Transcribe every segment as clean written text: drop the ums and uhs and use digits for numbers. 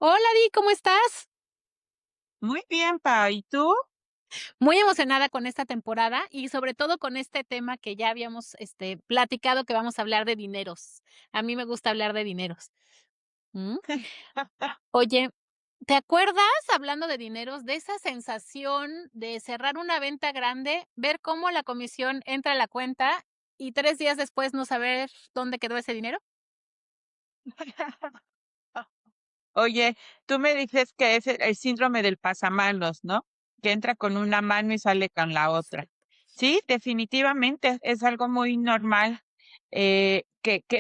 Hola, Di, ¿cómo estás? Muy bien, Pa, ¿y tú? Muy emocionada con esta temporada y sobre todo con este tema que ya habíamos, platicado que vamos a hablar de dineros. A mí me gusta hablar de dineros. ¿Mm? Oye, ¿te acuerdas, hablando de dineros, de esa sensación de cerrar una venta grande, ver cómo la comisión entra a la cuenta y 3 días después no saber dónde quedó ese dinero? Oye, tú me dices que es el síndrome del pasamanos, ¿no? Que entra con una mano y sale con la otra. Exacto. Sí, definitivamente es algo muy normal, que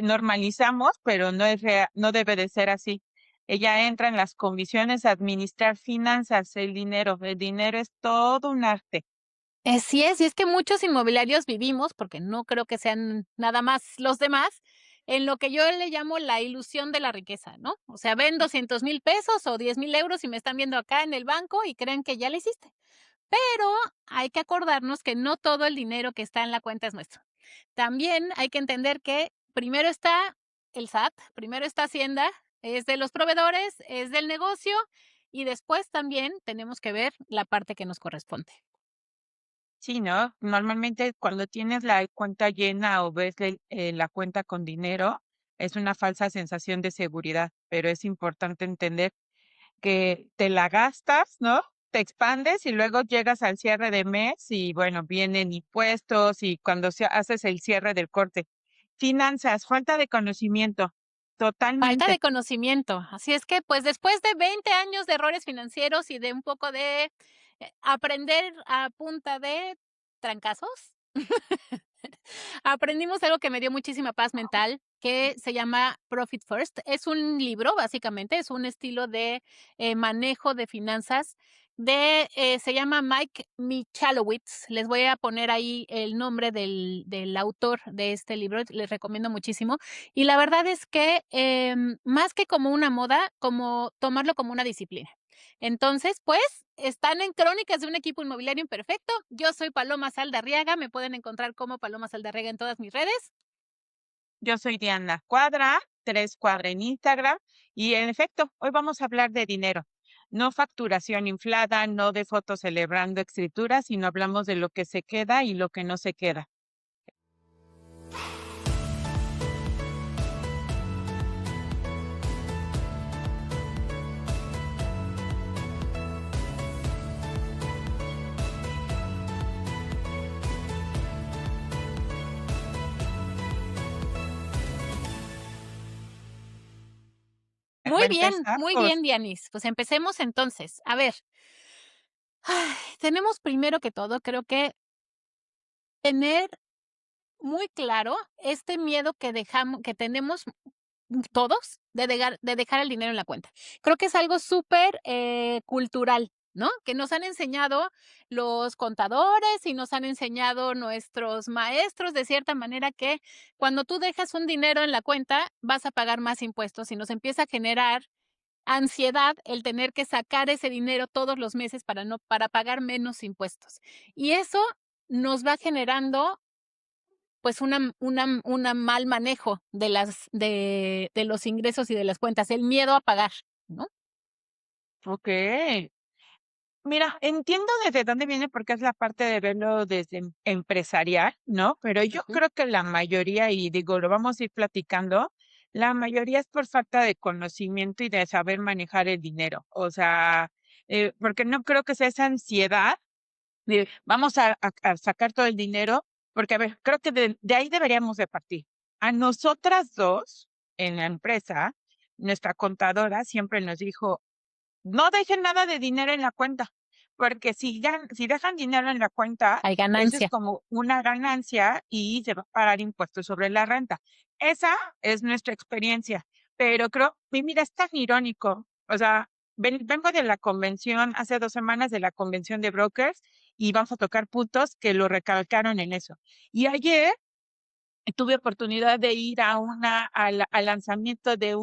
normalizamos, pero no debe de ser así. Ella entra en las comisiones a administrar finanzas, el dinero. El dinero es todo un arte. Sí es, y es que muchos inmobiliarios vivimos, porque no creo que sean nada más los demás, en lo que yo le llamo la ilusión de la riqueza, ¿no? O sea, ven 200,000 pesos o 10,000 euros y me están viendo acá en el banco y creen que ya le hiciste. Pero hay que acordarnos que no todo el dinero que está en la cuenta es nuestro. También hay que entender que primero está el SAT, primero está Hacienda, es de los proveedores, es del negocio y después también tenemos que ver la parte que nos corresponde. Sí, ¿no? Normalmente cuando tienes la cuenta llena o ves la cuenta con dinero, es una falsa sensación de seguridad, pero es importante entender que te la gastas, ¿no? Te expandes y luego llegas al cierre de mes y bueno, vienen impuestos y cuando haces el cierre del corte. Finanzas, falta de conocimiento, Falta totalmente. de conocimiento. Así es que, pues, después de 20 años de errores financieros y de un poco de, aprender a punta de trancazos, aprendimos algo que me dio muchísima paz mental, que se llama Profit First. Es un libro, básicamente, es un estilo de, manejo de finanzas se llama Mike Michalowicz. Les voy a poner ahí el nombre del autor de este libro, les recomiendo muchísimo. Y la verdad es que, más que como una moda, como tomarlo como una disciplina. Entonces, pues, están en Crónicas de un equipo inmobiliario imperfecto. Yo soy Paloma Saldarriaga, me pueden encontrar como Paloma Saldarriaga en todas mis redes. Yo soy Diana Cuadra, 3 Cuadra en Instagram, y en efecto, hoy vamos a hablar de dinero. No facturación inflada, no de fotos celebrando escrituras, sino hablamos de lo que se queda y lo que no se queda. Muy bien, Empezamos. Dianis. Pues empecemos entonces. A ver, tenemos primero que todo, creo que tener muy claro este miedo que tenemos todos de dejar el dinero en la cuenta. Creo que es algo súper, cultural, ¿no? Que nos han enseñado los contadores y nos han enseñado nuestros maestros, de cierta manera, que cuando tú dejas un dinero en la cuenta, vas a pagar más impuestos y nos empieza a generar ansiedad el tener que sacar ese dinero todos los meses para pagar menos impuestos. Y eso nos va generando pues, una mal manejo de los ingresos y de las cuentas, el miedo a pagar, ¿no? Ok. Mira, entiendo desde dónde viene porque es la parte de verlo desde empresarial, ¿no? Pero yo Ujú. creo que la mayoría, y digo, lo vamos a ir platicando, la mayoría es por falta de conocimiento y de saber manejar el dinero. O sea, porque no creo que sea esa ansiedad de vamos a sacar todo el dinero, porque a ver, creo que de ahí deberíamos de partir. A nosotras dos, en la empresa, nuestra contadora siempre nos dijo, no dejen nada de dinero en la cuenta, porque si dejan dinero en la cuenta, Hay eso es ganancia. como una ganancia y se va a pagar impuestos sobre la renta. Esa es nuestra experiencia, pero creo, y mira, es tan irónico. O sea, vengo de la convención, hace 2 semanas de la convención de brokers, y vamos a tocar puntos que lo recalcaron en eso. Y ayer tuve oportunidad de ir al lanzamiento de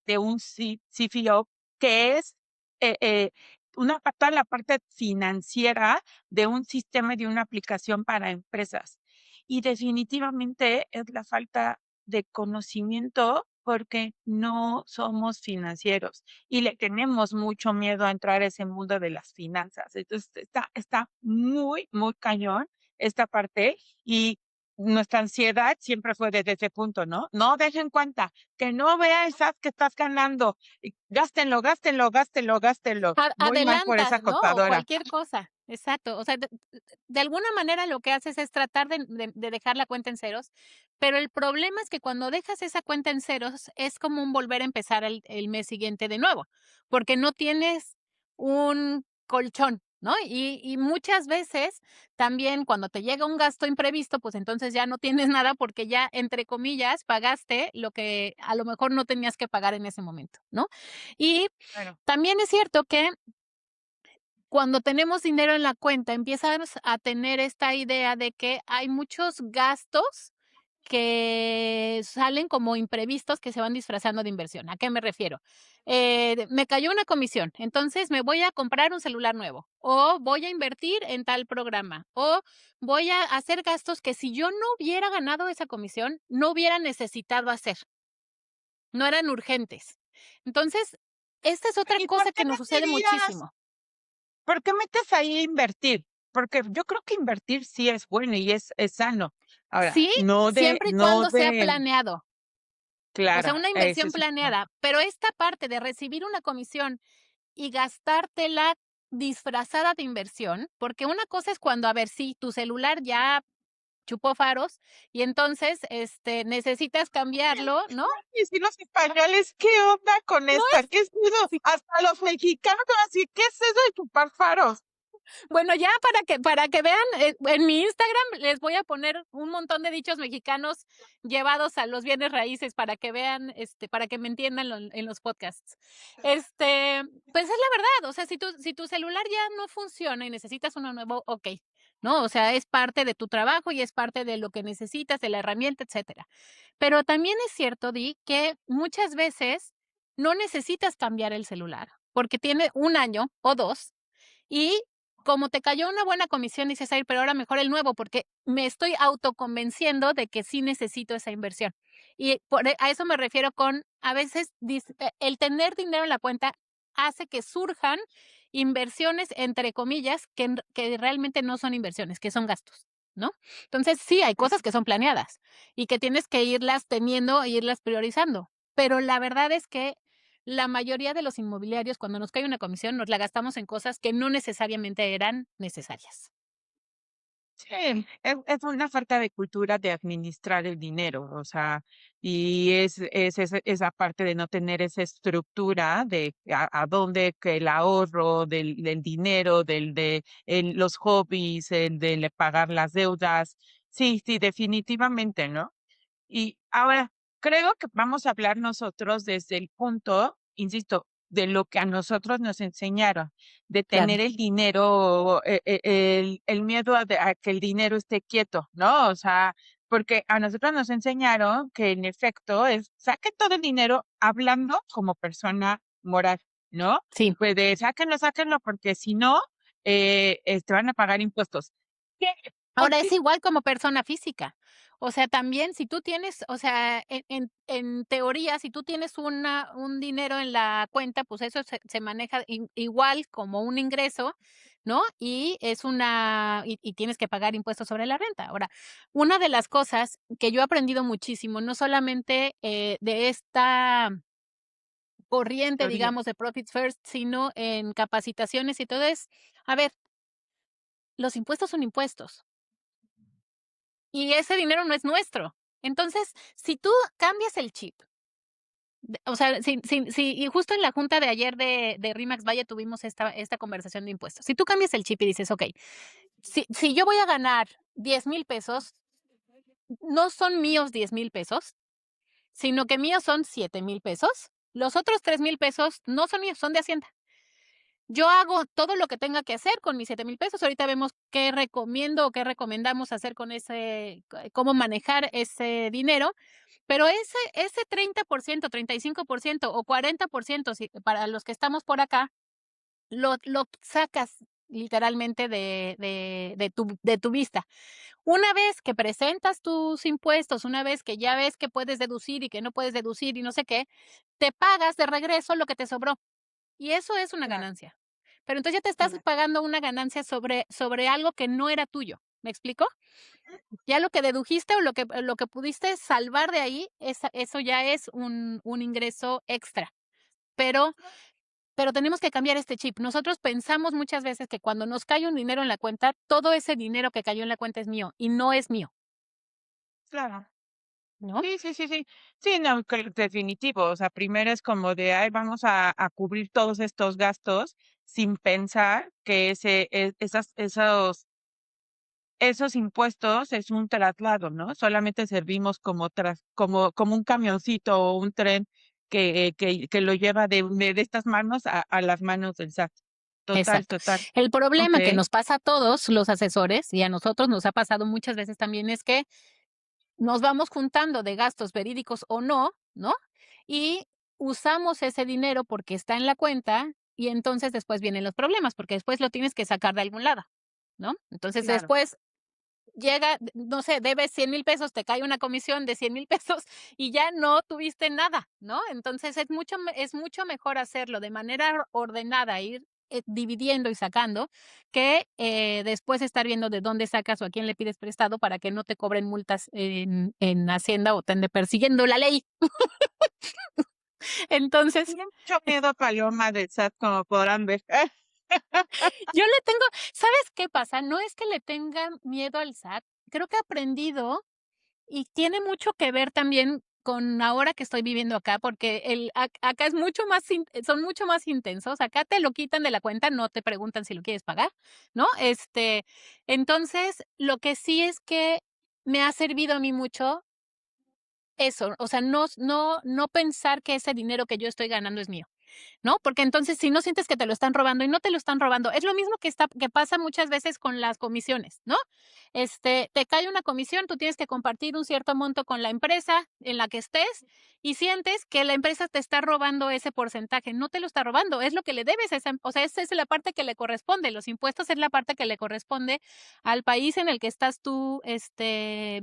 de un CFO que es eh, eh, toda la parte financiera de un sistema y de una aplicación para empresas. Y definitivamente es la falta de conocimiento porque no somos financieros y le tenemos mucho miedo a entrar a ese mundo de las finanzas. Entonces, está muy, muy cañón esta parte y nuestra ansiedad siempre fue desde ese punto, ¿no? No dejen cuenta, que no vea esas que estás ganando, y gástenlo, gástenlo, gástenlo, gástenlo. Muy mal por esa Adelantas, ¿no? O contadora. cualquier cosa. Exacto. O sea, de alguna manera lo que haces es tratar de dejar la cuenta en ceros, pero el problema es que cuando dejas esa cuenta en ceros es como un volver a empezar el mes siguiente de nuevo, porque no tienes un colchón, ¿no? Y muchas veces también cuando te llega un gasto imprevisto, pues entonces ya no tienes nada porque ya, entre comillas, pagaste lo que a lo mejor no tenías que pagar en ese momento, ¿no? Y Bueno, también es cierto que cuando tenemos dinero en la cuenta, empiezas a tener esta idea de que hay muchos gastos que salen como imprevistos que se van disfrazando de inversión. ¿A qué me refiero? Me cayó una comisión, entonces me voy a comprar un celular nuevo, o voy a invertir en tal programa, o voy a hacer gastos que si yo no hubiera ganado esa comisión, no hubiera necesitado hacer, no eran urgentes. Entonces, esta es otra ¿y por cosa qué que nos sucede meterías? muchísimo. ¿Por qué metes ahí a invertir? Porque yo creo que invertir sí es bueno y es sano. Ahora, Sí, siempre y no cuando sea de planeado, o sea, claro, una ese inversión es el punto. planeada, pero esta parte de recibir una comisión y gastártela disfrazada de inversión, porque una cosa es cuando, a ver, sí, tu celular ya chupó faros y entonces, necesitas cambiarlo, ¿no? Y si los españoles, ¿qué onda con No esta? es ¿Qué es eso? sí. Hasta los mexicanos van a decir, ¿qué es eso de chupar faros? Bueno, ya para que vean, en mi Instagram les voy a poner un montón de dichos mexicanos llevados a los bienes raíces para que vean, para que me entiendan en los podcasts. Pues es la verdad, o sea, si tu celular ya no funciona y necesitas uno nuevo, okey, ¿no? O sea, es parte de tu trabajo y es parte de lo que necesitas, de la herramienta, etcétera. Pero también es cierto, Di, que muchas veces no necesitas cambiar el celular, porque tiene un año o 2 y como te cayó una buena comisión, dices: "Ay, pero ahora mejor el nuevo", porque me estoy autoconvenciendo de que sí necesito esa inversión. Y a eso me refiero con, a veces, el tener dinero en la cuenta hace que surjan inversiones, entre comillas, que realmente no son inversiones, que son gastos, ¿no? Entonces, sí, hay cosas que son planeadas y que tienes que irlas teniendo e irlas priorizando, pero la verdad es que la mayoría de los inmobiliarios, cuando nos cae una comisión, nos la gastamos en cosas que no necesariamente eran necesarias. Sí, es una falta de cultura de administrar el dinero, o sea, y esa parte de no tener esa estructura de a dónde que el ahorro del dinero, los hobbies, el de pagar las deudas. Sí, sí, definitivamente, ¿no? Y ahora, creo que vamos a hablar nosotros desde el punto, insisto, de lo que a nosotros nos enseñaron, de Claro. tener el dinero, el miedo a que el dinero esté quieto, ¿no? O sea, porque a nosotros nos enseñaron que en efecto es, saque todo el dinero hablando como persona moral, ¿no? Sí. Pues de sáquenlo, sáquenlo, porque si no, te van a pagar impuestos. ¿Qué? ¿Por Ahora qué? es igual como persona física. O sea, también si tú tienes, o sea, en teoría, si tú tienes un dinero en la cuenta, pues eso se maneja igual como un ingreso, ¿no? Y tienes que pagar impuestos sobre la renta. Ahora, una de las cosas que yo he aprendido muchísimo, no solamente, de esta corriente, Teoría. digamos, de Profits First, sino en capacitaciones y todo es, a ver, los impuestos son impuestos. Y ese dinero no es nuestro. Entonces, si tú cambias el chip, o sea, y justo en la junta de ayer de RE/MAX Valle tuvimos esta conversación de impuestos. Si tú cambias el chip y dices: "Okey, si yo voy a ganar 10,000 pesos, no son míos 10,000 pesos, sino que míos son 7,000 pesos. Los otros 3,000 pesos no son míos, son de Hacienda. Yo hago todo lo que tenga que hacer con mis 7,000 pesos. Ahorita vemos qué recomiendo o qué recomendamos hacer con cómo manejar ese dinero, pero ese 30%, 35% o 40%, para los que estamos por acá, lo sacas literalmente de tu vista. Una vez que presentas tus impuestos, una vez que ya ves que puedes deducir y que no puedes deducir y no sé qué, te pagas de regreso lo que te sobró, y eso es una Claro, ganancia. Pero entonces ya te estás claro. pagando una ganancia sobre algo que no era tuyo, ¿me explico? Ya lo que dedujiste o lo que pudiste salvar de ahí, eso ya es un ingreso extra, pero tenemos que cambiar este chip. Nosotros pensamos muchas veces que cuando nos cae un dinero en la cuenta, todo ese dinero que cayó en la cuenta es mío, y no es mío, Claro. ¿no? Sí, sí, sí, sí. Sí, no, definitivo. O sea, primero es como de, ay, vamos a cubrir todos estos gastos sin pensar que esos impuestos es un traslado, ¿no? Solamente servimos como un camioncito o un tren que lo lleva de estas manos a las manos del SAT. Total, Exacto. total. El problema que Okey, nos pasa a todos los asesores, y a nosotros nos ha pasado muchas veces también, es que nos vamos juntando de gastos verídicos o no, ¿no? Y usamos ese dinero porque está en la cuenta y entonces después vienen los problemas, porque después lo tienes que sacar de algún lado, ¿no? Entonces claro. después llega, no sé, debes 100,000 pesos, te cae una comisión de 100,000 pesos y ya no tuviste nada, ¿no? Entonces es mucho mejor hacerlo de manera ordenada, ir dividiendo y sacando, que después estar viendo de dónde sacas o a quién le pides prestado para que no te cobren multas en Hacienda o te ande persiguiendo la ley. Entonces, Tiene mucho miedo Paloma del SAT, como podrán ver. yo le tengo, ¿sabes qué pasa? No es que le tenga miedo al SAT, creo que he aprendido. Y tiene mucho que ver también con ahora que estoy viviendo acá, porque acá es mucho más son mucho más intensos. Acá te lo quitan de la cuenta, no te preguntan si lo quieres pagar, ¿no? Entonces, lo que sí es que me ha servido a mí mucho eso, o sea, no pensar que ese dinero que yo estoy ganando es mío. ¿No? Porque entonces, si no sientes que te lo están robando y no te lo están robando, es lo mismo que pasa muchas veces con las comisiones, ¿no? Te cae una comisión, tú tienes que compartir un cierto monto con la empresa en la que estés y sientes que la empresa te está robando ese porcentaje. No te lo está robando, es lo que le debes a o sea, esa es la parte que le corresponde. Los impuestos es la parte que le corresponde al país en el que estás tú,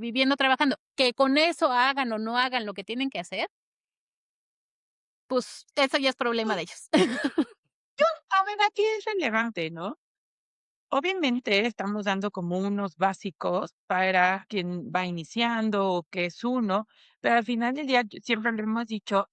viviendo, trabajando. Que con eso hagan o no hagan lo que tienen que hacer, pues eso ya es problema de ellos. A ver, aquí es relevante, ¿no? Obviamente, estamos dando como unos básicos para quien va iniciando o que es uno, pero al final del día, siempre lo hemos dicho,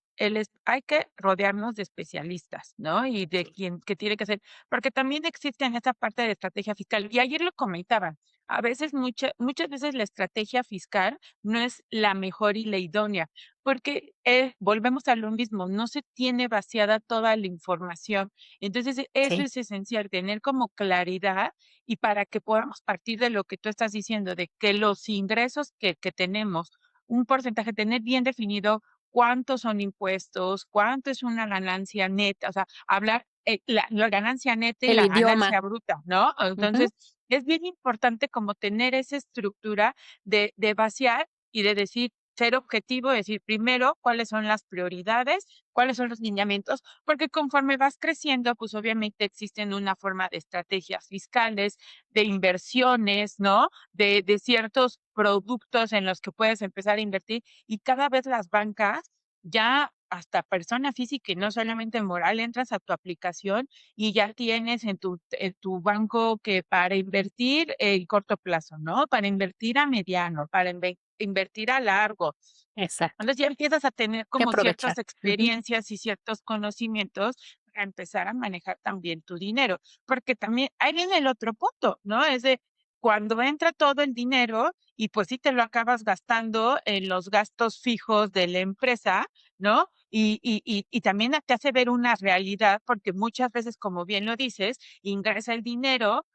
hay que rodearnos de especialistas, ¿no? Y de Sí. quien que tiene que ser, porque también existe en esta parte de estrategia fiscal. Y ayer lo comentaban, a veces, muchas veces la estrategia fiscal no es la mejor y la idónea, porque volvemos a lo mismo, no se tiene vaciada toda la información. Entonces, eso Sí. es esencial, tener como claridad y para que podamos partir de lo que tú estás diciendo, de que los ingresos que tenemos, un porcentaje, tener bien definido cuántos son impuestos, cuánto es una ganancia neta, o sea, hablar la ganancia neta y El la idioma. ganancia bruta, ¿no? Ujú. Entonces, es bien importante como tener esa estructura de vaciar y de decir, ser objetivo, decir primero cuáles son las prioridades, cuáles son los lineamientos, porque conforme vas creciendo, pues obviamente existen una forma de estrategias fiscales, de inversiones, ¿no? De ciertos productos en los que puedes empezar a invertir y cada vez las bancas, ya hasta persona física y no solamente moral, entras a tu aplicación y ya tienes en tu banco que para invertir en corto plazo, ¿no? Para invertir a mediano, para invertir a largo. Exacto. Entonces, ya empiezas a tener Que como aprovechar. ciertas Ujú. experiencias y ciertos conocimientos para empezar a manejar también tu dinero, porque también ahí viene el otro punto, ¿no? Es de cuando entra todo el dinero y pues sí te lo acabas gastando en los gastos fijos de la empresa, ¿no? Y también te hace ver una realidad, porque muchas veces, como bien lo dices, ingresa el dinero,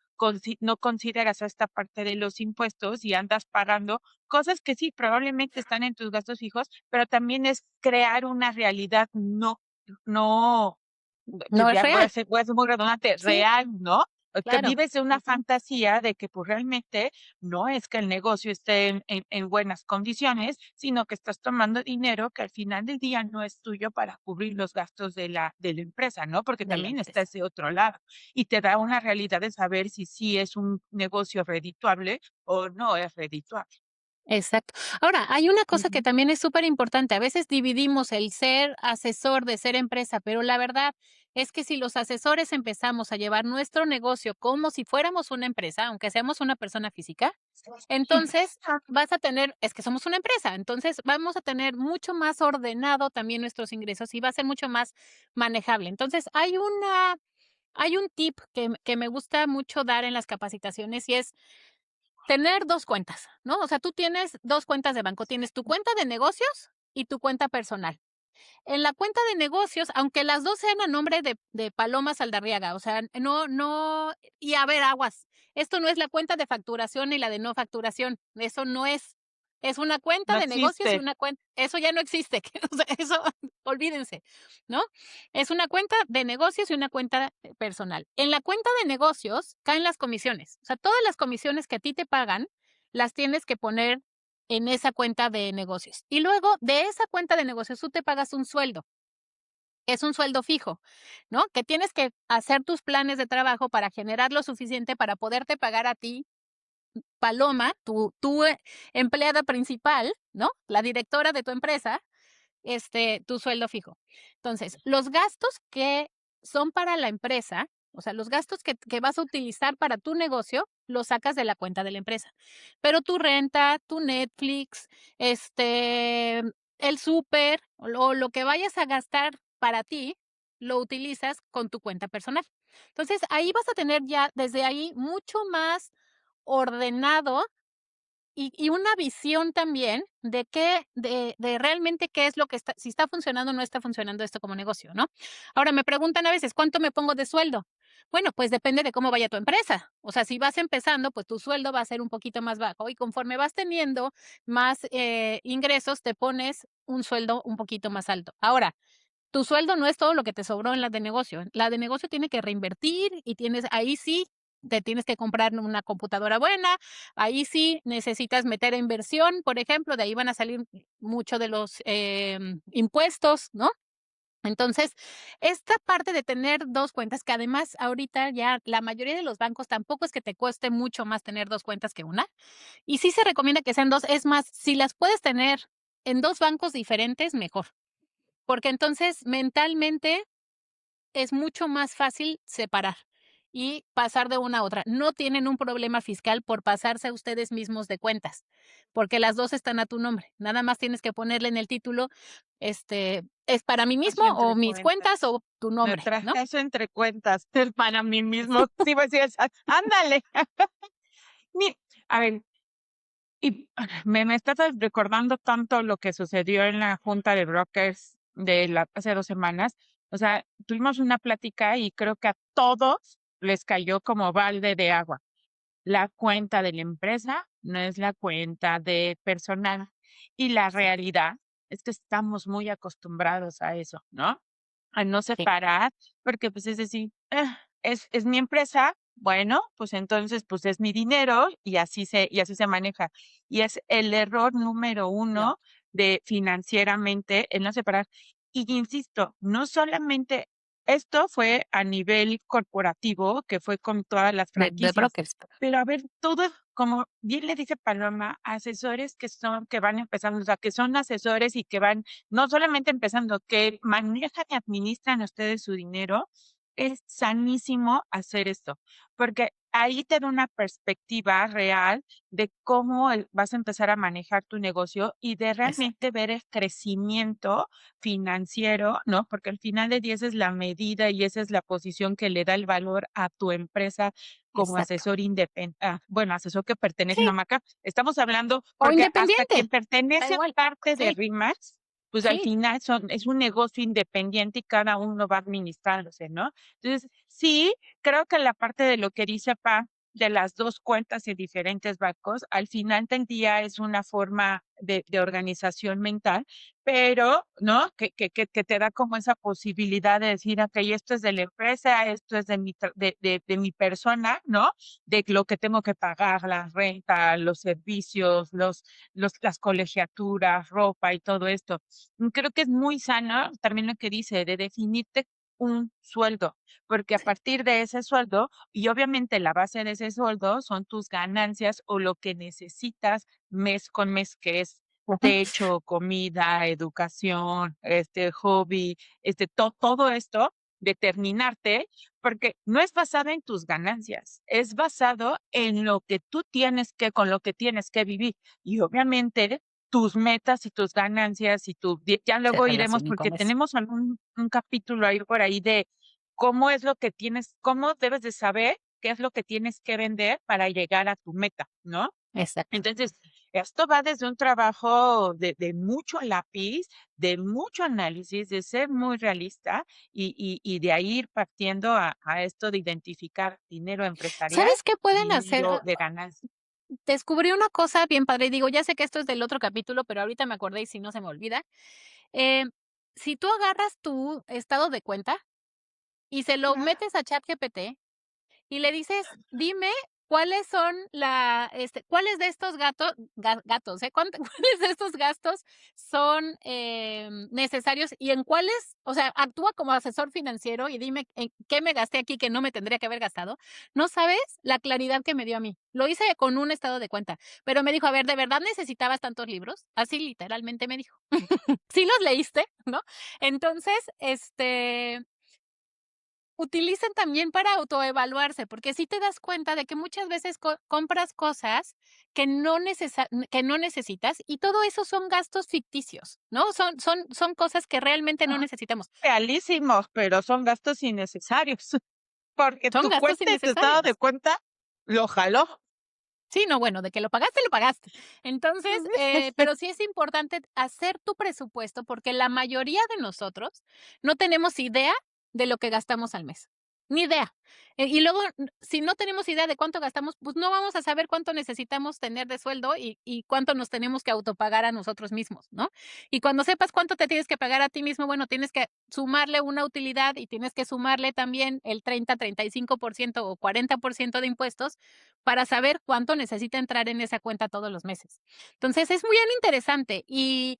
no consideras esta parte de los impuestos y andas pagando cosas que sí, probablemente están en tus gastos fijos, pero también es crear una realidad no, No es ya real. voy a ser muy redundante, Sí, real, ¿no? que claro. vives de una Ujú. fantasía de que, pues, realmente no es que el negocio esté en buenas condiciones, sino que estás tomando dinero que al final del día no es tuyo para cubrir los gastos de la empresa, ¿no? Porque De la también está empresa. ese otro lado, y te da una realidad de saber si sí es un negocio redituable o no es redituable. Exacto. Ahora, hay una cosa que Ujú. también es súper importante. A veces dividimos el ser asesor de ser empresa, pero la verdad es que si los asesores empezamos a llevar nuestro negocio como si fuéramos una empresa, aunque seamos una persona física, entonces vas a tener, es que somos una empresa, entonces vamos a tener mucho más ordenado también nuestros ingresos y va a ser mucho más manejable. Entonces, hay un tip que me gusta mucho dar en las capacitaciones y es tener 2 cuentas, ¿no? O sea, tú tienes 2 cuentas de banco, tienes tu cuenta de negocios y tu cuenta personal. En la cuenta de negocios, aunque las 2 sean a nombre de Paloma Saldarriaga, o sea, no y a ver, aguas, esto no es la cuenta de facturación ni la de no facturación, eso no es. Es una cuenta No de negocios y existe. una cuenta eso ya no existe, o sea, eso olvídense, ¿no? Es una cuenta de negocios y una cuenta, personal. En la cuenta de negocios caen las comisiones, o sea, todas las comisiones que a ti te pagan, las tienes que poner en esa cuenta de negocios. Y luego de esa cuenta de negocios tú te pagas un sueldo, que es un sueldo fijo, ¿no? Que tienes que hacer tus planes de trabajo para generar lo suficiente para poderte pagar a ti, Paloma, tu empleada principal, ¿no? La directora de tu empresa, tu sueldo fijo. Entonces, los gastos que son para la empresa, o sea, los gastos que vas a utilizar para tu negocio, los sacas de la cuenta de la empresa. Pero tu renta, tu Netflix, el súper, o lo que vayas a gastar para ti, lo utilizas con tu cuenta personal. Entonces, ahí vas a tener ya desde ahí mucho más ordenado y una visión también de qué de realmente qué es lo que está si está funcionando o no está funcionando esto como negocio, ¿no? Ahora, me preguntan a veces, ¿cuánto me pongo de sueldo? Bueno, pues depende de cómo vaya tu empresa. O sea, si vas empezando, pues tu sueldo va a ser un poquito más bajo, y conforme vas teniendo más, ingresos, te pones un sueldo un poquito más alto. Ahora, tu sueldo no es todo lo que te sobró en la de negocio. La de negocio tiene que reinvertir y tienes ahí sí te tienes que comprar una computadora buena, ahí sí necesitas meter inversión, por ejemplo, de ahí van a salir mucho de los, impuestos, ¿no? Entonces, esta parte de tener 2 cuentas, que además ahorita ya la mayoría de los bancos tampoco es que te cueste mucho más tener 2 cuentas que una, y sí se recomienda que sean 2. Es más, si las puedes tener en 2 bancos diferentes, mejor, porque entonces mentalmente es mucho más fácil separar y pasar de una a otra. No tienen un problema fiscal por pasarse a ustedes mismos de cuentas, porque las 2 están a tu nombre. Nada más tienes que ponerle en el título, ¿es para mí mismo Así o entre mis cuentas cuentas. o tu Me nombre?, ¿no? traje eso entre cuentas, para mí mismo. Sí, pues sí, ándale. Mi a ver, y me estás recordando tanto lo que sucedió en la junta de brokers de la hace 2 semanas. O sea, tuvimos una plática y creo que a todos les cayó como balde de agua. La cuenta de la empresa no es la cuenta de personal, y la Exacto. realidad es que estamos muy acostumbrados a eso, ¿no? A no Sí, separar, porque, pues, es decir, es mi empresa, bueno, pues, entonces, pues, es mi dinero y así se maneja. Y es el error número no, uno de financieramente el no separar. Y insisto, no solamente esto fue a nivel corporativo, que fue con todas las de franquicias, brokers. pero a ver, todo, como bien le dice Paloma, asesores que van empezando, o sea, que son asesores y que van no solamente empezando, que manejan y administran ustedes su dinero, es sanísimo hacer esto, porque ahí te da una perspectiva real de cómo vas a empezar a manejar tu negocio y de Exacto, realmente ver el crecimiento financiero, ¿no? Porque al final del día esa es la medida y esa es la posición que le da el valor a tu empresa como exacto. asesor independiente, bueno, asesor que pertenece a Sí, una marca. Estamos hablando o porque hasta independiente, quien da pertenece a igual. parte de Sí, RE/MAX, pues, al sí, final es un negocio independiente y cada uno va administrándose, ¿no? Entonces, sí, creo que la parte de lo que dice Pa de las 2 cuentas en diferentes bancos. Al final del día es una forma de organización mental, pero, ¿no? Que te da como esa posibilidad de decir: "Okey, esto es de la empresa, esto es de mi tra de mi persona", ¿no? De lo que tengo que pagar, la renta, los servicios, los las colegiaturas, ropa y todo esto. Creo que es muy sano también lo que dice, de definirte un sueldo, porque a partir de ese sueldo, y obviamente la base de ese sueldo son tus ganancias o lo que necesitas mes con mes, que es Ujú. techo, comida, educación, hobby, todo esto, determinarte, porque no es basada en tus ganancias, es basado en lo que tú tienes que con lo que tienes que vivir. Y obviamente tus metas y tus ganancias y tu ya Se luego iremos, relacionen porque con eso. tenemos algún un capítulo ahí por ahí de cómo es lo que tienes cómo debes de saber qué es lo que tienes que vender para llegar a tu meta, ¿no? Exacto. Entonces, esto va desde un trabajo de mucho lápiz, de mucho análisis, de ser muy realista y de ahí ir partiendo a esto de identificar dinero empresarial, ¿Sabes qué pueden hacer? dinero de ganancia. Descubrí una cosa bien padre, y digo, ya sé que esto es del otro capítulo, pero ahorita me acordé y si no se me olvida. Em, si tú agarras tu estado de cuenta y se lo metes a ChatGPT y le dices: "Dime cuáles son cuáles de estos gatos, cuáles de estos gastos son, necesarios y en cuáles, o sea, actúa como asesor financiero y dime en qué me gasté aquí que no me tendría que haber gastado". No sabes la claridad que me dio a mí. Lo hice con un estado de cuenta, pero me dijo: "A ver, ¿de verdad necesitabas tantos libros?". Así literalmente me dijo. ¿Sí los leíste? ¿No? Entonces, utilicen también para autoevaluarse, porque sí te das cuenta de que muchas veces compras cosas que no necesitas y todo eso son gastos ficticios, ¿no? Son cosas que realmente no necesitamos. Realísimos, pero son gastos innecesarios, porque Son tu gastos cuenta y tu estado de innecesarios. cuenta lo jaló. Sí, no, bueno, de que lo pagaste, lo pagaste. Entonces, pero sí es importante hacer tu presupuesto, porque la mayoría de nosotros no tenemos idea de lo que gastamos al mes, ni idea. Y luego, si no tenemos idea de cuánto gastamos, pues no vamos a saber cuánto necesitamos tener de sueldo y cuánto nos tenemos que autopagar a nosotros mismos, ¿no? Y cuando sepas cuánto te tienes que pagar a ti mismo, bueno, tienes que sumarle una utilidad y tienes que sumarle también el 30, 35% o 40% de impuestos para saber cuánto necesita entrar en esa cuenta todos los meses. Entonces, es muy bien interesante y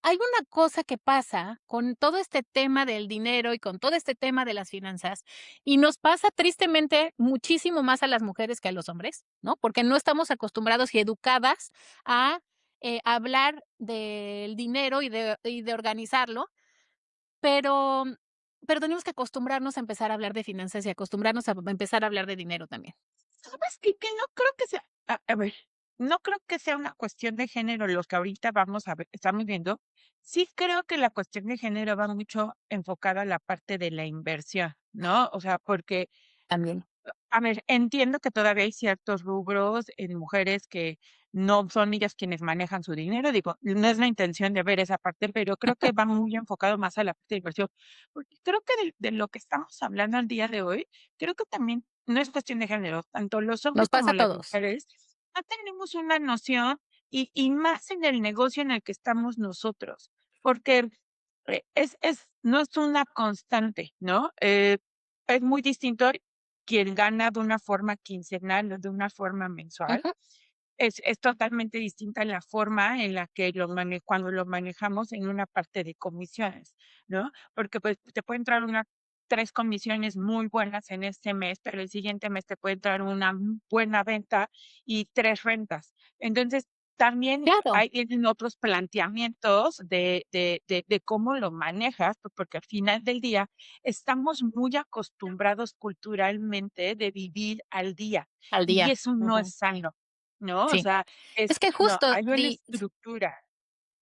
hay una cosa que pasa con todo este tema del dinero y con todo este tema de las finanzas, y nos pasa tristemente muchísimo más a las mujeres que a los hombres, ¿no? Porque no estamos acostumbrados y educadas a, hablar del dinero y de organizarlo, pero pero tenemos que acostumbrarnos a empezar a hablar de finanzas y acostumbrarnos a empezar a hablar de dinero también. ¿Sabes qué? Que no creo que sea a ver, no creo que sea una cuestión de género lo que ahorita vamos a ver estamos viendo. Sí creo que la cuestión de género va mucho enfocada a la parte de la inversión, ¿no? O sea, porque También. a ver, entiendo que todavía hay ciertos rubros en mujeres que no son ellas quienes manejan su dinero, digo, no es la intención de ver esa parte, pero creo que va muy enfocado más a la parte de inversión, porque creo que de lo que estamos hablando al día de hoy, creo que también no es cuestión de género, tanto los hombres Nos pasa como a las todos. mujeres no tenemos una noción y más en el negocio en el que estamos nosotros, porque es no es una constante, ¿no? Es muy distinto quien gana de una forma quincenal o de una forma mensual, Ujú. es totalmente distinta la forma en la que cuando lo manejamos en una parte de comisiones, ¿no? Porque, pues, te puede entrar 3 comisiones muy buenas en este mes, pero el siguiente mes te puede entrar una buena venta y 3 rentas. Entonces, también Claro, ahí vienen otros planteamientos de cómo lo manejas, porque al final del día estamos muy acostumbrados culturalmente de vivir al día, al y día. eso no Ujú. es sano, ¿no? O Sí. sea, Es que no, justo, hay una estructura.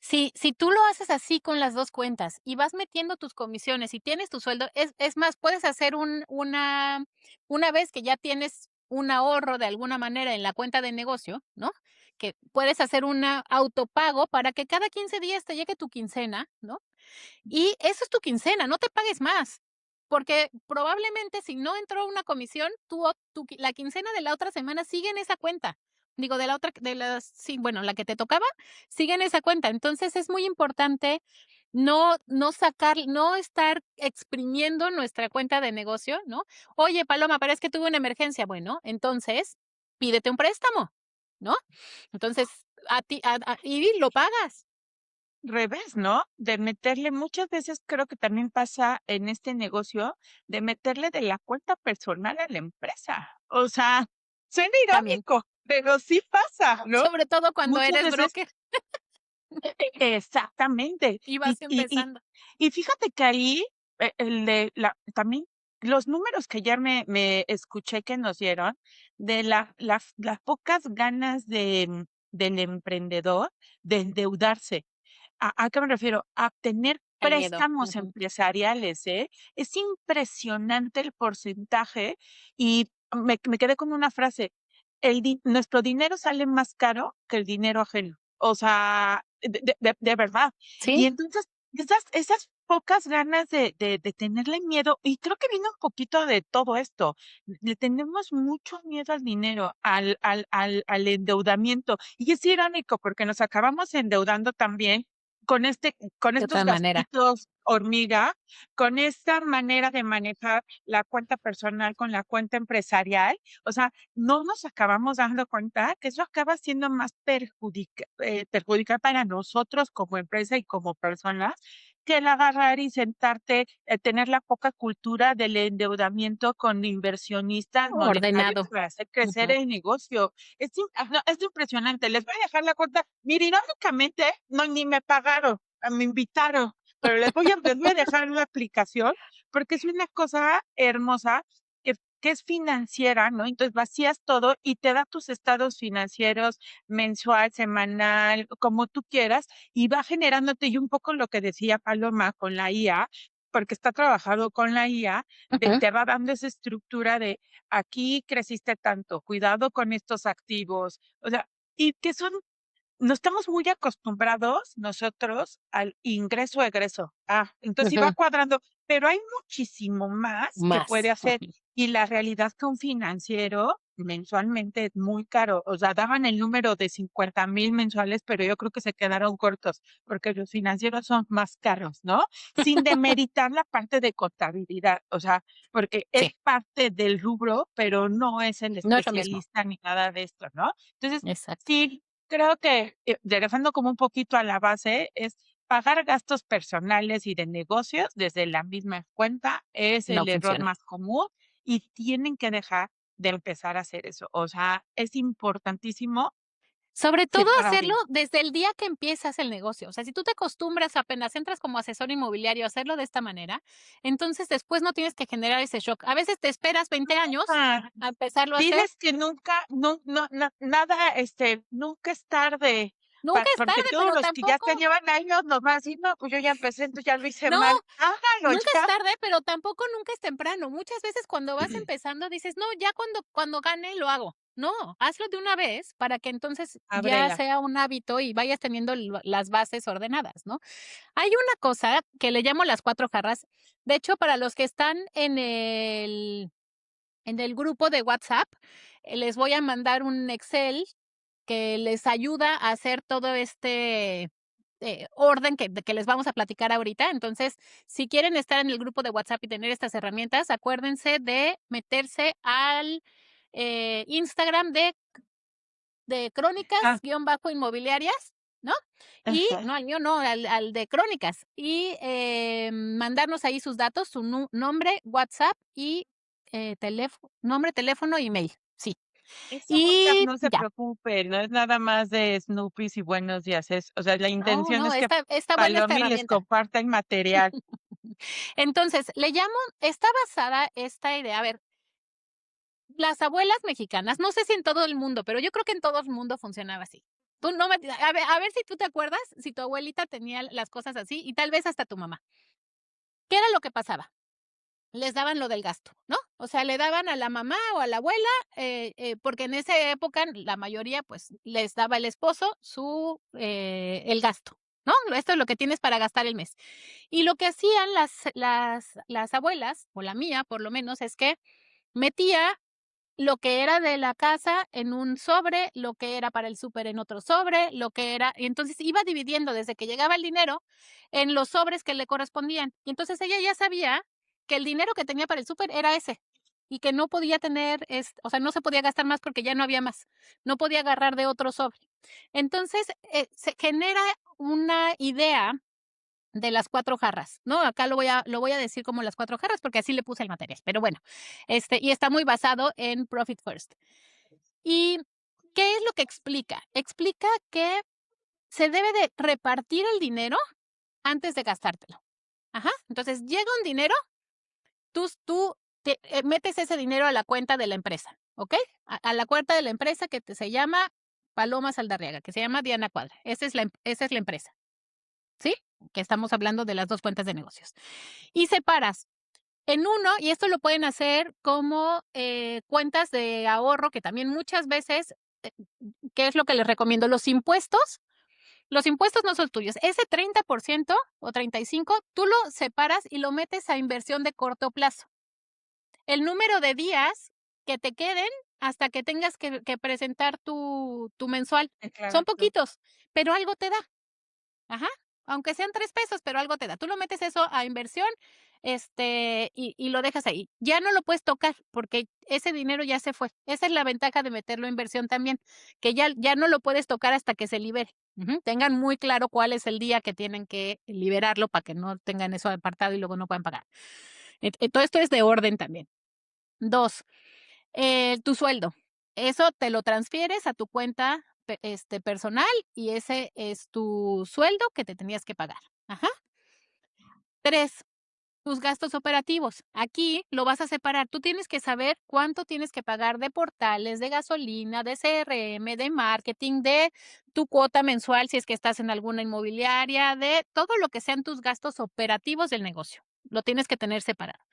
si tú lo haces así con las 2 cuentas y vas metiendo tus comisiones y tienes tu sueldo, es más, puedes hacer una vez que ya tienes un ahorro de alguna manera en la cuenta de negocio, ¿no? Que puedes hacer una autopago para que cada 15 días te llegue tu quincena, ¿no? Y eso es tu quincena, no te pagues más. porque probablemente si no entró una comisión, la quincena de la otra semana sigue en esa cuenta. Digo, de la otra, de las, sí, bueno, la que te tocaba, sigue en esa cuenta. Entonces es muy importante no estar exprimiendo nuestra cuenta de negocio, ¿no? Oye, Paloma, pero es que tuve una emergencia. Bueno, entonces pídete un préstamo, ¿no? Entonces, y lo pagas. Revés, ¿no? De meterle, muchas veces creo que también pasa en este negocio, de meterle de la cuenta personal a la empresa. O sea, suena También, irónico, pero sí pasa, ¿no? sobre todo cuando Muchas eres veces broker exactamente. y Y vas y y empezando. y fíjate que ahí, el de la también los números que ya me escuché que nos dieron, de las pocas ganas del emprendedor de endeudarse. ¿A qué me refiero? A tener El miedo. préstamos Ujú. empresariales, ¿eh? Es impresionante el porcentaje y me quedé con una frase, nuestro dinero sale más caro que el dinero ajeno. O sea, de verdad. Sí, Y entonces, esas pocas ganas de tenerle miedo, y creo que viene un poquito de todo esto. Le tenemos mucho miedo al dinero, al endeudamiento. Y es irónico porque nos acabamos endeudando también con de estos otra manera. gastitos hormiga, con esta manera de manejar la cuenta personal con la cuenta empresarial. O sea, no nos acabamos dando cuenta que eso acaba siendo más perjudicial para nosotros como empresa y como personas, que el agarrar y sentarte, tener la poca cultura del endeudamiento con inversionistas monetarios Ordenado. para hacer crecer Ujú. el negocio. No, es impresionante. Les voy a dejar la cuenta. Mira, irónicamente, no, ni me pagaron, me invitaron, pero les voy a dejar una aplicación porque es una cosa hermosa que es financiera, ¿no? Entonces vacías todo y te da tus estados financieros mensual, semanal, como tú quieras, y va generándote, y un poco lo que decía Paloma con la IA, porque está trabajado con la IA, Ujú. te va dando esa estructura de aquí creciste tanto, cuidado con estos activos, o sea, y que son no estamos muy acostumbrados nosotros al ingreso-egreso. Entonces sí va Ujú. cuadrando, pero hay muchísimo más que puede Más. hacer. Ujú. Y la realidad que un financiero mensualmente es muy caro. O sea, daban el número de 50,000 mensuales, pero yo creo que se quedaron cortos porque los financieros son más caros, ¿no? Sin demeritar la parte de contabilidad, o sea, porque es Sí, parte del rubro, pero no es el no es lo mismo. especialista ni nada de esto, ¿no? Entonces, Exacto. sí, creo que, regresando como un poquito a la base, es pagar gastos personales y de negocios desde la misma cuenta es No el error funciona. más común y tienen que dejar de empezar a hacer eso. O sea, es importantísimo Sobre todo hacerlo separarlo. desde el día que empiezas el negocio. O sea, si tú te acostumbras apenas entras como asesor inmobiliario a hacerlo de esta manera, entonces después no tienes que generar ese shock. A veces te esperas 20 años Ah, a empezarlo a hacer. diles que nunca, nada, nunca es tarde, Nunca es porque tarde, todos pero los que ya tampoco te llevan años nos van a decir, no, pues yo ya empecé, entonces ya lo hice no, mal. Hágalo nunca es ya. tarde, pero tampoco nunca es temprano. Muchas veces cuando vas empezando dices: "No, ya cuando gane lo hago". No, hazlo de una vez para que entonces ya Ábrela. sea un hábito y vayas teniendo las bases ordenadas, ¿no? Hay una cosa que le llamo las 4 jarras. De hecho, para los que están en el grupo de WhatsApp, les voy a mandar un Excel que les ayuda a hacer todo este, orden que les vamos a platicar ahorita. Entonces, si quieren estar en el grupo de WhatsApp y tener estas herramientas, acuérdense de meterse al, Instagram de Ah, crónicas-inmobiliarias, ¿no? Y ajá. no, al mío no, al de crónicas. Y, mandarnos ahí sus datos, su nombre, WhatsApp y, nombre, teléfono, email. Sí. Eso ya Y no se ya. preocupe, no es nada más de Snoopies y buenos días, o sea, la No, intención no, es que está buena esta Palomi les herramienta. comparta el material. Entonces, está basada esta idea, a ver, las abuelas mexicanas, no sé si en todo el mundo, pero yo creo que en todo el mundo funcionaba así. Tú no me a ver si tú te acuerdas, si tu abuelita tenía las cosas así, y tal vez hasta tu mamá. ¿Qué era lo que pasaba? Les daban lo del gasto, ¿no? O sea, le daban a la mamá o a la abuela, porque en esa época la mayoría, pues, les daba el esposo el gasto. ¿no? Esto es lo que tienes para gastar el mes. Y lo que hacían las abuelas, o la mía por lo menos, es que metía lo que era de la casa en un sobre, lo que era para el súper en otro sobre, lo que era y entonces iba dividiendo desde que llegaba el dinero en los sobres que le correspondían. Y entonces ella ya sabía que el dinero que tenía para el súper era ese, y que no podía tener, o sea, no se podía gastar más porque ya no había más. No podía agarrar de otro sobre. Entonces, se genera una idea de las 4 jarras, ¿no? Acá lo voy a decir como las 4 jarras, porque así le puse el material, pero bueno, y está muy basado en Profit First. ¿Y qué es lo que explica? Explica que se debe de repartir el dinero antes de gastártelo. Ajá. Entonces, llega un dinero, tú metes ese dinero a la cuenta de la empresa, ¿ok? A la cuenta de la empresa se llama Paloma Saldarriaga, que se llama Diana Cuadra. Esa es la empresa, ¿sí? Que estamos hablando de las 2 cuentas de negocios. Y separas en uno, y esto lo pueden hacer como cuentas de ahorro, que también muchas veces, eh, ¿qué es lo que les recomiendo? Los impuestos no son tuyos. Ese 30% o 35%, tú lo separas y lo metes a inversión de corto plazo. El número de días que te queden hasta que tengas que presentar tu mensual. Son Declaración. poquitos, pero algo te da. Ajá, aunque sean 3 pesos, pero algo te da. Tú lo metes eso a inversión, y lo dejas ahí. Ya no lo puedes tocar, porque ese dinero ya se fue. Esa es la ventaja de meterlo a inversión también, que ya no lo puedes tocar hasta que se libere. Ujú, tengan muy claro cuál es el día que tienen que liberarlo para que no tengan eso apartado y luego no puedan pagar. Todo esto es de orden también. 2, tu sueldo. Eso te lo transfieres a tu cuenta personal y ese es tu sueldo que te tenías que pagar. Ajá. 3, tus gastos operativos. Aquí lo vas a separar. Tú tienes que saber cuánto tienes que pagar de portales, de gasolina, de CRM, de marketing, de tu cuota mensual si es que estás en alguna inmobiliaria, de todo lo que sean tus gastos operativos del negocio. Lo tienes que tener separado.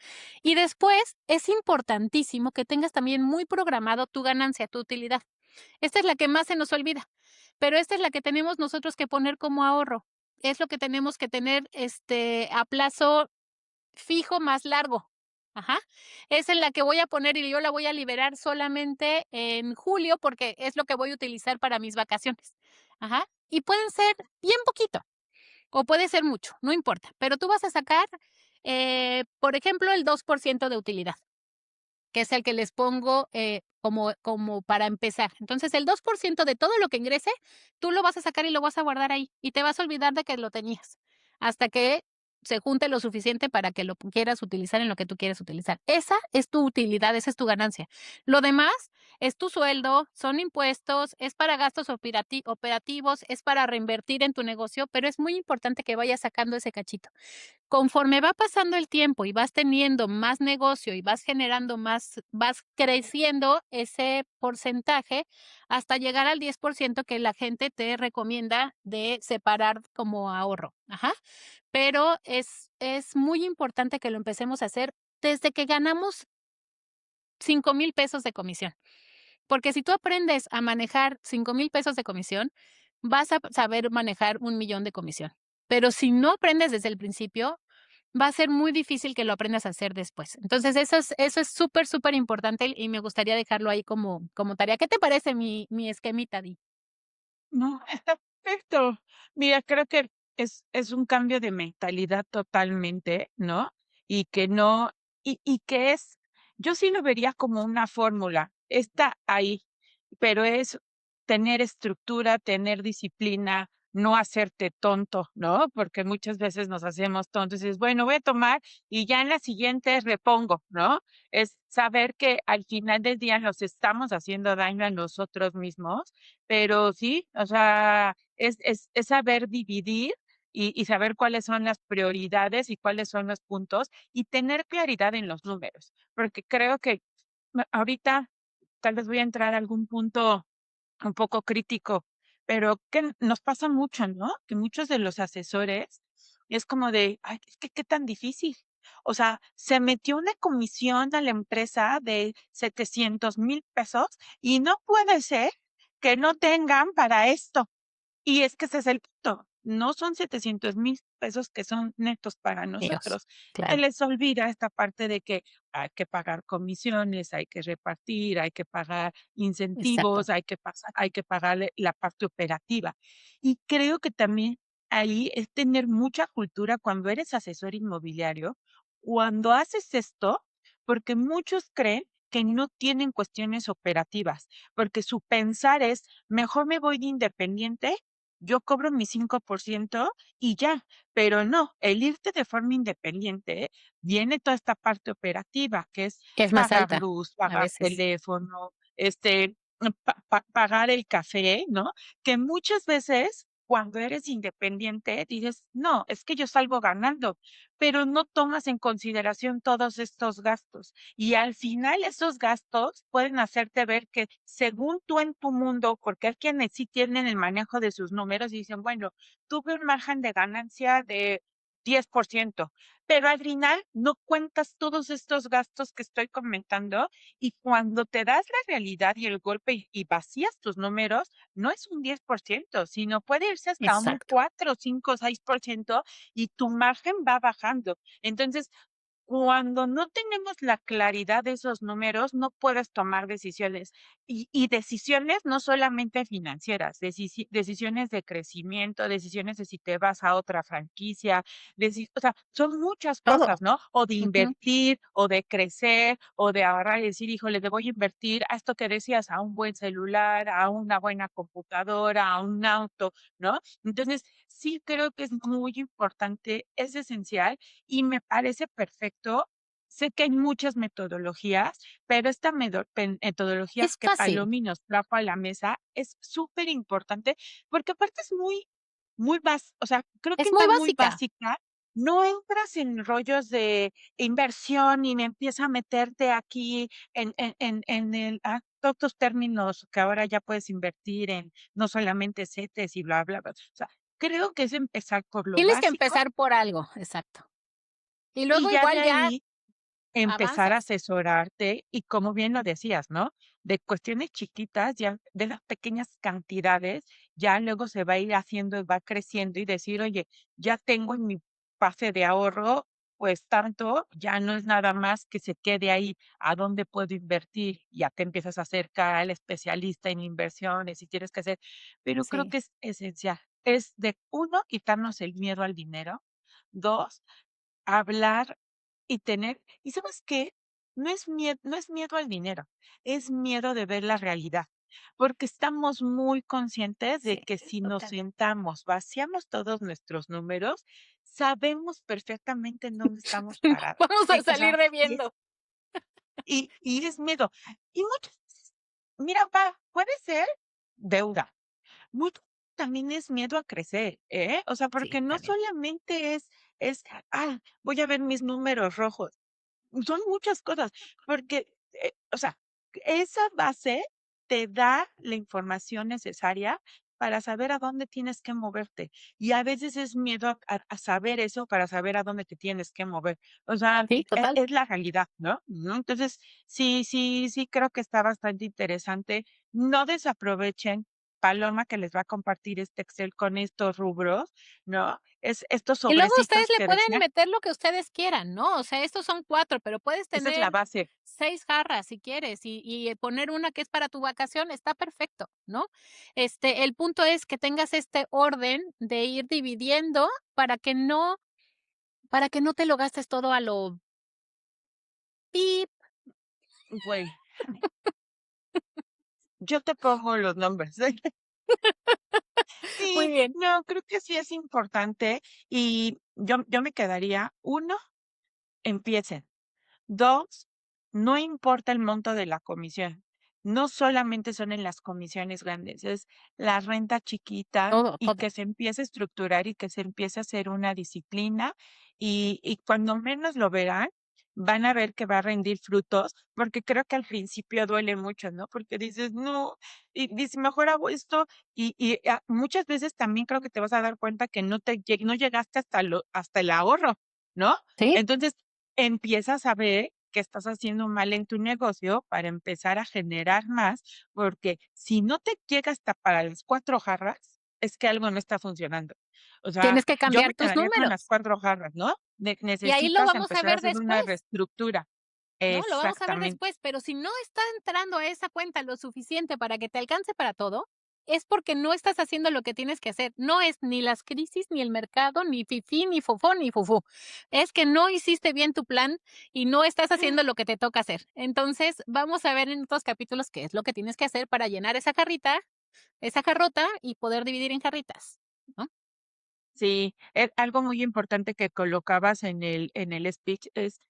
Y después es importantísimo que tengas también muy programado tu ganancia, tu utilidad. Esta es la que más se nos olvida, pero esta es la que tenemos nosotros que poner como ahorro. Es lo que tenemos que tener, a plazo fijo más largo. Ajá. Es en la que voy a poner y yo la voy a liberar solamente en julio, porque es lo que voy a utilizar para mis vacaciones. Ajá. Y pueden ser bien poquito, o puede ser mucho, no importa, pero tú vas a sacar, por ejemplo, el 2% de utilidad, que es el que les pongo, como para empezar. Entonces, el 2% de todo lo que ingrese, tú lo vas a sacar y lo vas a guardar ahí, y te vas a olvidar de que lo tenías, hasta que se junte lo suficiente para que lo quieras utilizar en lo que tú quieres utilizar. Esa es tu utilidad, esa es tu ganancia. Lo demás es tu sueldo, son impuestos, es para gastos operativos, es para reinvertir en tu negocio, pero es muy importante que vayas sacando ese cachito. Conforme va pasando el tiempo y vas teniendo más negocio y vas generando más, vas creciendo ese porcentaje hasta llegar al 10% que la gente te recomienda de separar como ahorro. Ajá. Pero es muy importante que lo empecemos a hacer desde que ganamos 5,000 pesos de comisión. Porque si tú aprendes a manejar 5,000 pesos de comisión, vas a saber manejar 1,000,000 de comisión. Pero si no aprendes desde el principio, va a ser muy difícil que lo aprendas a hacer después. Entonces, eso es súper, súper importante y me gustaría dejarlo ahí como tarea. ¿Qué te parece mi esquemita, Di? No, está perfecto. Mira, creo que es un cambio de mentalidad totalmente, ¿no? Y que no, y que yo sí lo vería como una fórmula. Está ahí, pero es tener estructura, tener disciplina, no hacerte tonto, ¿no? Porque muchas veces nos hacemos tontos y dices, bueno, voy a tomar y ya en la siguiente repongo, ¿no? Es saber que al final del día nos estamos haciendo daño a nosotros mismos, pero sí, o sea, es saber dividir y saber cuáles son las prioridades y cuáles son los puntos y tener claridad en los números, porque creo que ahorita tal vez voy a entrar a algún punto un poco crítico, pero que nos pasa mucho, ¿no? Que muchos de los asesores es como de, ay, es que qué tan difícil. O sea, se metió una comisión a la empresa de 700,000 pesos y no puede ser que no tengan para esto. Y es que ese es el punto. no son 700,000 pesos que son netos para Dios, nosotros. Se claro, les olvida esta parte de que hay que pagar comisiones, hay que repartir, hay que pagar exacto. incentivos, hay que pagarle la parte operativa. Y creo que también ahí es tener mucha cultura cuando eres asesor inmobiliario, cuando haces esto, porque muchos creen que no tienen cuestiones operativas, porque su pensar es: "Mejor me voy de independiente, yo cobro mi 5% y ya", pero no, el irte de forma independiente, viene toda esta parte operativa, que es Es más pagar alta, luz, a pagar veces. teléfono, pagar el café, ¿no? Que muchas veces, cuando eres independiente, dices: "No, es que yo salgo ganando", pero no tomas en consideración todos estos gastos. Y al final esos gastos pueden hacerte ver que según tú en tu mundo, porque hay quienes sí tienen el manejo de sus números y dicen, bueno, tuve un margen de ganancia de 10%, pero al final no cuentas todos estos gastos que estoy comentando y cuando te das la realidad y el golpe y vacías tus números, no es un 10%, sino puede irse hasta un Exacto. 4, 5, 6% y tu margen va bajando. Entonces, cuando no tenemos la claridad de esos números, no puedes tomar decisiones. Y decisiones no solamente financieras, decisiones de crecimiento, decisiones de si te vas a otra franquicia, o sea, son muchas Todo. cosas, ¿no? O de Ujú. invertir, o de crecer, o de ahorrar y decir, híjole, le voy a invertir a esto que decías, a un buen celular, a una buena computadora, a un auto, ¿no? Entonces, sí creo que es muy importante, es esencial y me parece perfecto. Sé que hay muchas metodologías, pero esta metodología Es que fácil, Palomi nos trajo a la mesa es súper importante, porque aparte es o sea, creo que es muy está muy básica. básica. No entras en rollos de inversión y me empieza a meterte aquí todos estos términos que ahora ya puedes invertir en no solamente CETES y bla, bla, bla. O sea, creo que es empezar por lo Tienes que básico empezar por algo, exacto. Y y luego ya de igual ya ahí empezar a avanzas. asesorarte y como bien lo decías, ¿no? De cuestiones chiquitas, ya de las pequeñas cantidades, ya luego se va a ir haciendo y va creciendo y decir: "Oye, ya tengo en mi base de ahorro, pues tanto", ya no es nada más que se quede ahí, ¿a dónde puedo invertir? Ya te empiezas a acercar al especialista en inversiones y tienes que hacer, pero creo Sí, que es esencial. Es de uno, quitarnos el miedo al dinero. 2, hablar y tener ¿sabes qué? No es miedo al dinero, es miedo de ver la realidad, porque estamos muy conscientes de sí, que si nos total. sentamos, vaciamos todos nuestros números, sabemos perfectamente en dónde estamos parados. Vamos a O salir sea, debiendo. y es miedo. Y muchas veces, mira, puede ser deuda, mucho también es miedo a crecer, ¿eh? O sea, porque Sí, no también. solamente es: voy a ver mis números rojos". Son muchas cosas, porque, o sea, esa base te da la información necesaria para saber a dónde tienes que moverte. Y a veces es miedo a saber eso para saber a dónde te tienes que mover. O sea, Sí, total. es la realidad, ¿no? Entonces, sí creo que está bastante interesante. No desaprovechen Paloma, que les va a compartir este Excel con estos rubros, ¿no? Estos Y luego ustedes sobrecitos le que pueden decía, meter lo que ustedes quieran, ¿no? O sea, estos son 4, pero puedes esa es la tener base. 6 jarras si quieres y poner una que es para tu vacación, está perfecto, ¿no? El punto es que tengas este orden de ir dividiendo para que no para que no te lo gastes todo a lo pip. Güey, yo te pongo los nombres. Muy Sí, bien. no, creo que sí es importante y yo me quedaría, uno, empiecen. 2, no importa el monto de la comisión. No solamente son en las comisiones grandes, es la renta chiquita Todo, y todo. que se empiece a estructurar y que se empiece a hacer una disciplina y cuando menos lo verán, van a ver que va a rendir frutos, porque creo que al principio duele mucho, ¿no? Porque dices: "No", y dices: "Mejor hago esto", muchas veces también creo que te vas a dar cuenta que no llegaste hasta el ahorro, ¿no? Sí, Entonces, empiezas a ver que estás haciendo mal en tu negocio para empezar a generar más, porque si no te llega hasta para las 4 jarras, es que algo no está funcionando. O sea, Tienes que yo me cambiar tus quedaría con las números. 4 jarras, ¿no? Y ahí lo Necesitas vamos a empezar a ver hacer una después. reestructura. No, lo vamos a ver Exactamente. después, pero si no está entrando a esa cuenta lo suficiente para que te alcance para todo, es porque no estás haciendo lo que tienes que hacer. No es ni las crisis, ni el mercado, ni fifí, ni fofó, ni fufú. Es que no hiciste bien tu plan y no estás haciendo lo que te toca hacer. Entonces, vamos a ver en otros capítulos qué es lo que tienes que hacer para llenar esa jarrita, esa jarrota y poder dividir en jarritas, ¿no? Sí, algo muy importante que colocabas en el speech es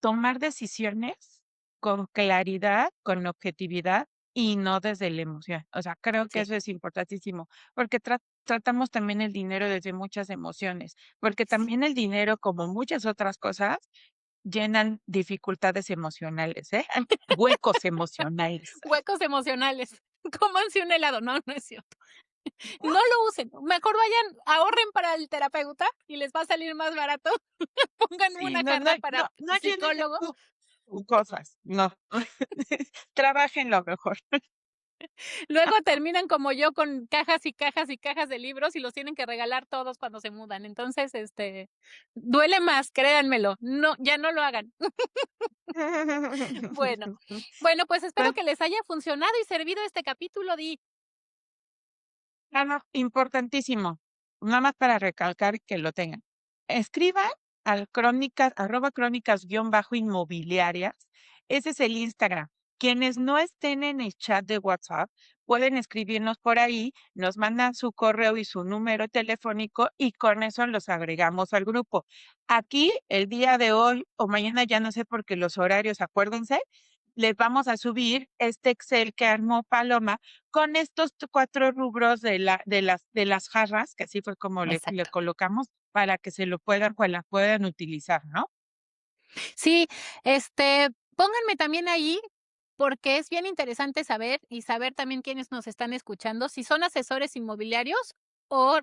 tomar decisiones con claridad, con objetividad y no desde la emoción. O sea, creo que Sí. eso es importantísimo, porque tratamos también el dinero desde muchas emociones, porque también el dinero, como muchas otras cosas, llenan dificultades emocionales, ¿eh? Huecos emocionales. Huecos emocionales. Cómanse un helado. No, no es cierto. No lo usen, mejor vayan, ahorren para el terapeuta y les va a salir más barato. Pongan Sí, una no, no, jarra para no, no llenen psicólogo, cosas, no. Trabajenlo mejor. luego terminan como yo con cajas y cajas y cajas de libros y los tienen que regalar todos cuando se mudan. Entonces, duele más, créanmelo. No, ya no lo hagan. Bueno, bueno, pues espero Pues, que les haya funcionado y servido este capítulo, Di. no, importantísimo. Nada más para recalcar que lo tengan. Escriban al crónicas, arroba crónicas guión bajo inmobiliarias. Ese es el Instagram. Quienes no estén en el chat de WhatsApp pueden escribirnos por ahí, nos mandan su correo y su número telefónico y con eso los agregamos al grupo. Aquí, el día de hoy o mañana, ya no sé porque los horarios, acuérdense, les vamos a subir este Excel que armó Paloma con estos 4 rubros de las jarras, que así fue como le Exacto. colocamos, para que se lo puedan pues, la puedan utilizar, ¿no? Sí, pónganme también ahí, porque es bien interesante saber y saber también quiénes nos están escuchando, si son asesores inmobiliarios o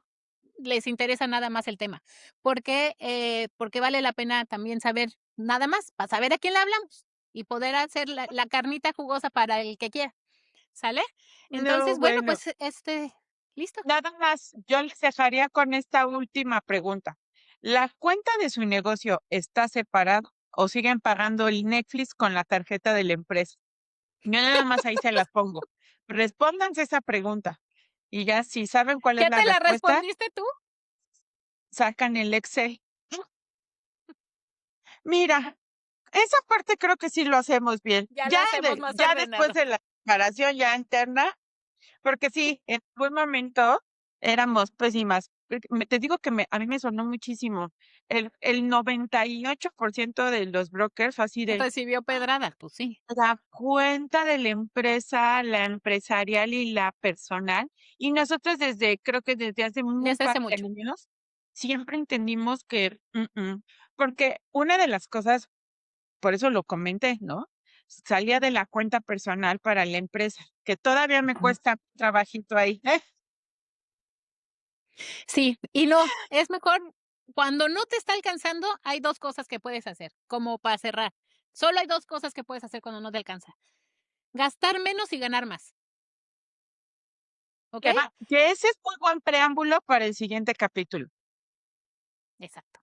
les interesa nada más el tema, porque vale la pena también saber nada más, para saber a quién le hablamos y poder hacer la carnita jugosa para el que quiera, ¿sale? No, Entonces, bueno, bueno, pues, listo. nada más, yo les dejaría con esta última pregunta. ¿La cuenta de su negocio está separada o siguen pagando el Netflix con la tarjeta de la empresa? Yo nada más ahí se las pongo. Respóndanse esa pregunta y ya si saben cuál es ¿Ya la te la respuesta, respondiste tú? sacan el Excel. Mira, esa parte creo que sí lo hacemos bien. Ya lo hacemos más Ya después ordenado. de la separación ya interna, porque sí, en buen momento éramos pésimas. Te digo que a mí me sonó muchísimo. El 98% de los brokers fue así de Recibió pedrada, pues sí, la cuenta de la empresa, la empresarial y la personal. Y nosotros creo que desde hace un desde par hace de mucho. años, siempre entendimos que, porque una de las cosas por eso lo comenté, ¿no? Salía de la cuenta personal para la empresa, que todavía me Ujú. cuesta trabajito ahí. Sí, y no, es mejor cuando no te está alcanzando, hay 2 cosas que puedes hacer, como para cerrar. Solo hay 2 cosas que puedes hacer cuando no te alcanza. Gastar menos y ganar más, ¿okey? Que ese es muy buen preámbulo para el siguiente capítulo. Exacto.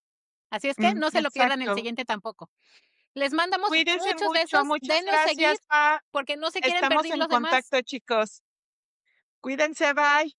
Así es que no se lo pierdan el Exacto. siguiente tampoco. Les mandamos Cuídense muchos mucho, besos, muchas denos seguir, gracias, Pa. porque no se quieren Estamos perder en los demás. contacto, chicos. Cuídense, bye.